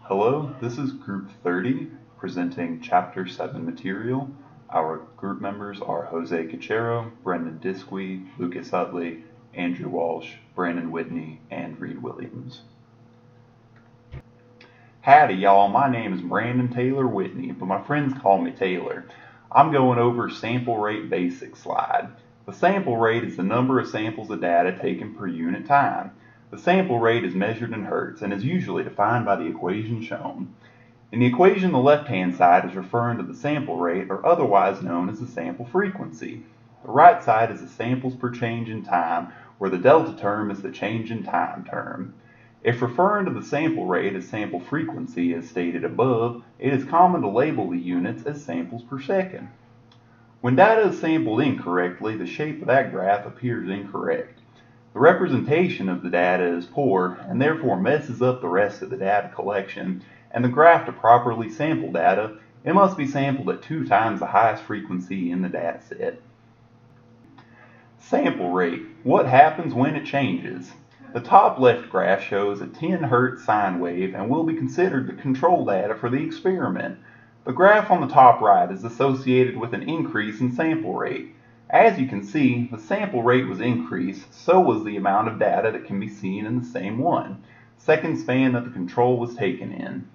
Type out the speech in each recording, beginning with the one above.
Hello, this is Group 30 presenting Chapter 7 material. Our group members are Jose Cachero, Brendan Disque, Lucas Utley, Andrew Walsh, Brandon Whitney, and Reed Williams. Howdy y'all, my name is Brandon Taylor Whitney, but my friends call me Taylor. I'm going over sample rate basics slide. The sample rate is the number of samples of data taken per unit time. The sample rate is measured in hertz and is usually defined by the equation shown. In the equation, the left-hand side is referring to the sample rate, or otherwise known as the sample frequency. The right side is the samples per change in time, where the delta term is the change in time term. If referring to the sample rate as sample frequency as stated above, it is common to label the units as samples per second. When data is sampled incorrectly, the shape of that graph appears incorrect. The representation of the data is poor and therefore messes up the rest of the data collection, and the graph to properly sample data, it must be sampled at 2 times the highest frequency in the data set. Sample rate. What happens when it changes? The top left graph shows a 10 Hz sine wave and will be considered the control data for the experiment. The graph on the top right is associated with an increase in sample rate. As you can see, the sample rate was increased, so was the amount of data that can be seen in the same second span that the control was taken in.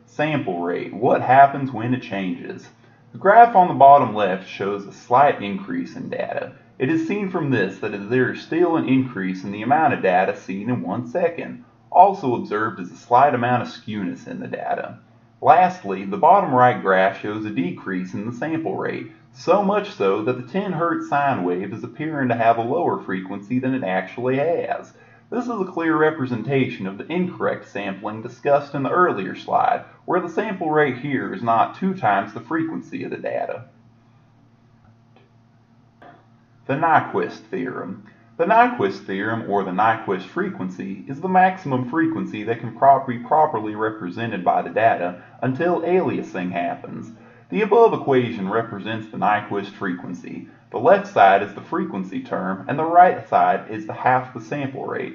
Sample rate. What happens when it changes? The graph on the bottom left shows a slight increase in data. It is seen from this that there is still an increase in the amount of data seen in 1 second. Also observed is a slight amount of skewness in the data. Lastly, the bottom right graph shows a decrease in the sample rate, so much so that the 10 Hz sine wave is appearing to have a lower frequency than it actually has. This is a clear representation of the incorrect sampling discussed in the earlier slide, where the sample rate here is not 2 times the frequency of the data. The Nyquist theorem. The Nyquist theorem, or the Nyquist frequency, is the maximum frequency that can be properly represented by the data until aliasing happens. The above equation represents the Nyquist frequency. The left side is the frequency term, and the right side is the half the sample rate.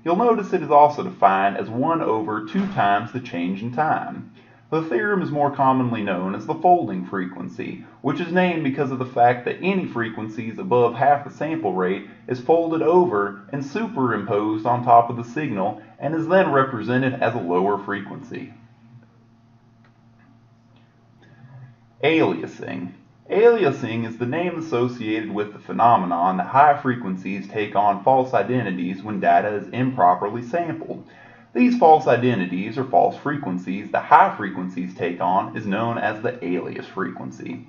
You'll notice it is also defined as 1 over 2 times the change in time. The theorem is more commonly known as the folding frequency, which is named because of the fact that any frequencies above half the sample rate is folded over and superimposed on top of the signal and is then represented as a lower frequency. Aliasing. Aliasing is the name associated with the phenomenon that high frequencies take on false identities when data is improperly sampled. These false identities, or false frequencies, that high frequencies take on is known as the alias frequency.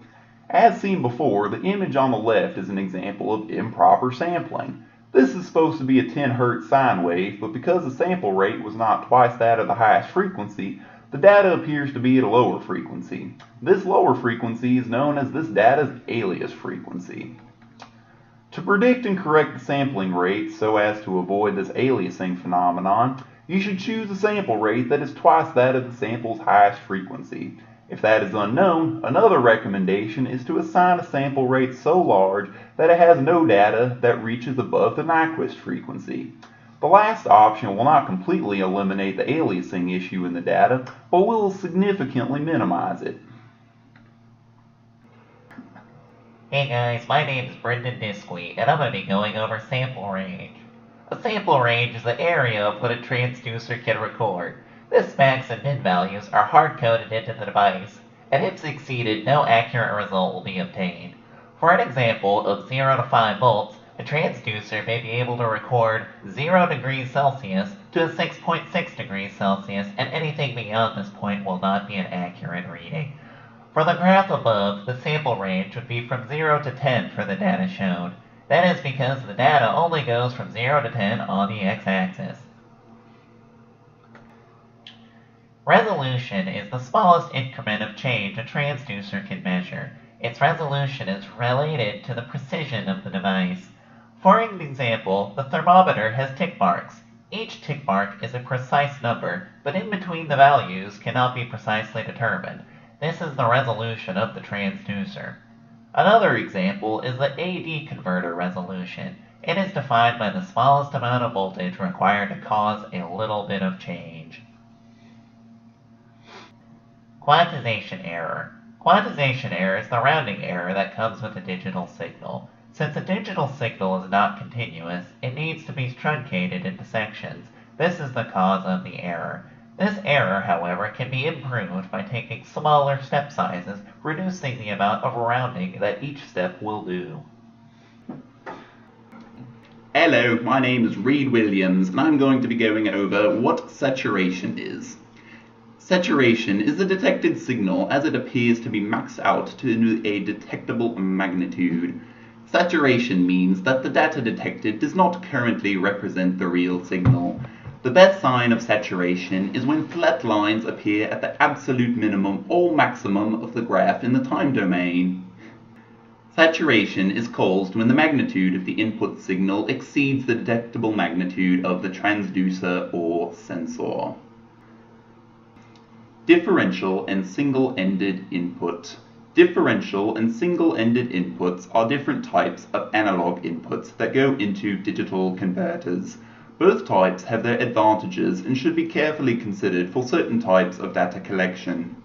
As seen before, the image on the left is an example of improper sampling. This is supposed to be a 10 Hz sine wave, but because the sample rate was not twice that of the highest frequency, the data appears to be at a lower frequency. This lower frequency is known as this data's alias frequency. To predict and correct the sampling rate so as to avoid this aliasing phenomenon, you should choose a sample rate that is twice that of the sample's highest frequency. If that is unknown, another recommendation is to assign a sample rate so large that it has no data that reaches above the Nyquist frequency. The last option will not completely eliminate the aliasing issue in the data, but will significantly minimize it. Hey guys, my name is Brendan Disque, and I'm going to be going over sample range. A sample range is the area of what a transducer can record. This max and min values are hard-coded into the device, and if exceeded, no accurate result will be obtained. For an example of 0 to 5 volts, a transducer may be able to record 0 degrees Celsius to 6.6 degrees Celsius, and anything beyond this point will not be an accurate reading. For the graph above, the sample range would be from 0 to 10 for the data shown. That is because the data only goes from 0 to 10 on the x-axis. Resolution is the smallest increment of change a transducer can measure. Its resolution is related to the precision of the device. For an example, the thermometer has tick marks. Each tick mark is a precise number, but in between the values cannot be precisely determined. This is the resolution of the transducer. Another example is the AD converter resolution. It is defined by the smallest amount of voltage required to cause a little bit of change. Quantization error. Quantization error is the rounding error that comes with a digital signal. Since a digital signal is not continuous, it needs to be truncated into sections. This is the cause of the error. This error, however, can be improved by taking smaller step sizes, reducing the amount of rounding that each step will do. Hello, my name is Reed Williams, and I'm going to be going over what saturation is. Saturation is the detected signal as it appears to be maxed out to a detectable magnitude. Saturation means that the data detected does not currently represent the real signal. The best sign of saturation is when flat lines appear at the absolute minimum or maximum of the graph in the time domain. Saturation is caused when the magnitude of the input signal exceeds the detectable magnitude of the transducer or sensor. Differential and single-ended input. Differential and single-ended inputs are different types of analog inputs that go into digital converters. Both types have their advantages and should be carefully considered for certain types of data collection.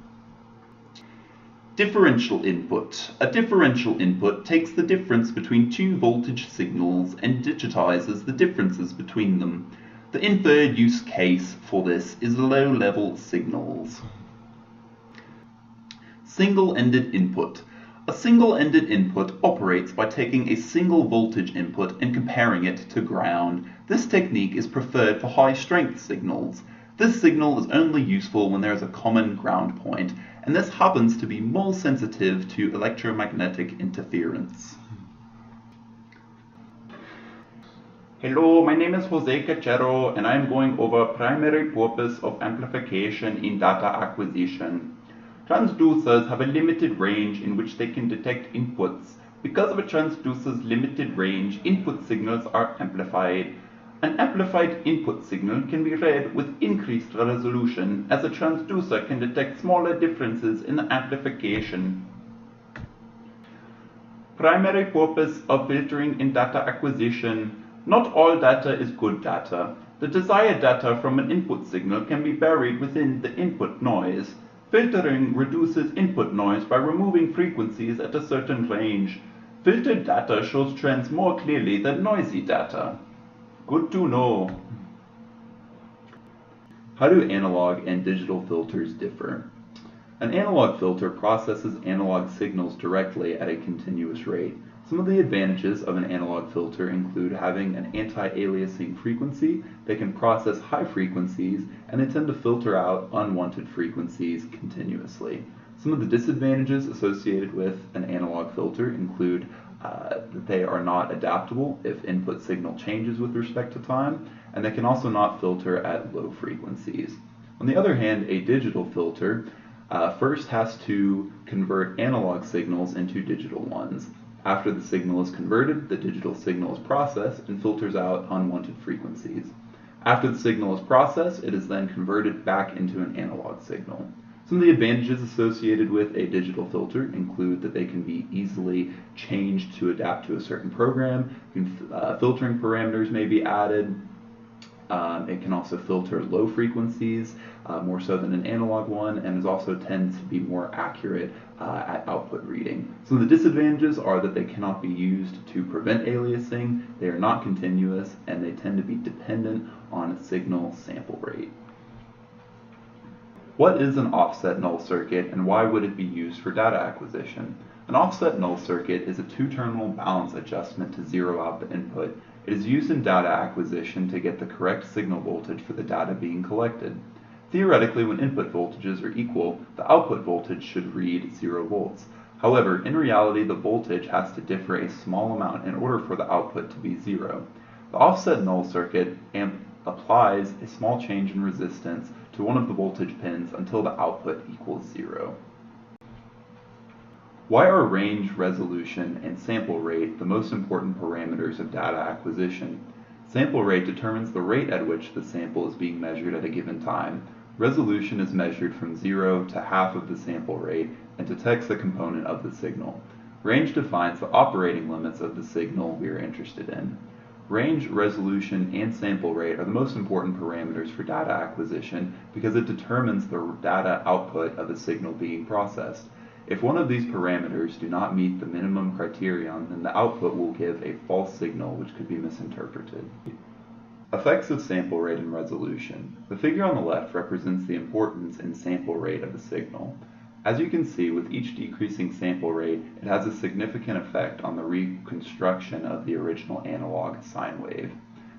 Differential input. A differential input takes the difference between two voltage signals and digitizes the differences between them. The inferred use case for this is low-level signals. Single-ended input. A single-ended input operates by taking a single voltage input and comparing it to ground. This technique is preferred for high-strength signals. This signal is only useful when there is a common ground point, and this happens to be more sensitive to electromagnetic interference. Hello, my name is Jose Cachero, and I am going over primary purpose of amplification in data acquisition. Transducers have a limited range in which they can detect inputs. Because of a transducer's limited range, input signals are amplified. An amplified input signal can be read with increased resolution, as a transducer can detect smaller differences in the amplification. Primary purpose of filtering in data acquisition. Not all data is good data. The desired data from an input signal can be buried within the input noise. Filtering reduces input noise by removing frequencies at a certain range. Filtered data shows trends more clearly than noisy data. Good to know. How do analog and digital filters differ? An analog filter processes analog signals directly at a continuous rate. Some of the advantages of an analog filter include having an anti-aliasing frequency that can process high frequencies, and they tend to filter out unwanted frequencies continuously. Some of the disadvantages associated with an analog filter include that they are not adaptable if input signal changes with respect to time, and they can also not filter at low frequencies. On the other hand, a digital filter first has to convert analog signals into digital ones. After the signal is converted, the digital signal is processed and filters out unwanted frequencies. After the signal is processed, it is then converted back into an analog signal. Some of the advantages associated with a digital filter include that they can be easily changed to adapt to a certain program. Filtering parameters may be added. It can also filter low frequencies, more so than an analog one, and is also tends to be more accurate at output reading. Some of the disadvantages are that they cannot be used to prevent aliasing, they are not continuous, and they tend to be dependent on signal sample rate. What is an offset null circuit, and why would it be used for data acquisition? An offset null circuit is a two-terminal balance adjustment to zero out the input. It is used in data acquisition to get the correct signal voltage for the data being collected. Theoretically, when input voltages are equal, the output voltage should read 0 volts. However, in reality, the voltage has to differ a small amount in order for the output to be 0. The offset null circuit applies a small change in resistance to one of the voltage pins until the output equals 0. Why are range, resolution, and sample rate the most important parameters of data acquisition? Sample rate determines the rate at which the sample is being measured at a given time. Resolution is measured from 0 to half of the sample rate and detects the component of the signal. Range defines the operating limits of the signal we are interested in. Range, resolution, and sample rate are the most important parameters for data acquisition because it determines the data output of a signal being processed. If one of these parameters do not meet the minimum criterion, then the output will give a false signal which could be misinterpreted. Effects of sample rate and resolution. The figure on the left represents the importance in sample rate of a signal. As you can see, with each decreasing sample rate, it has a significant effect on the reconstruction of the original analog sine wave.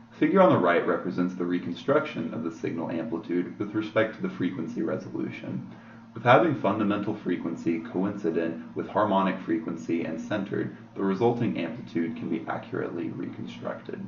The figure on the right represents the reconstruction of the signal amplitude with respect to the frequency resolution. With having fundamental frequency coincident with harmonic frequency and centered, the resulting amplitude can be accurately reconstructed.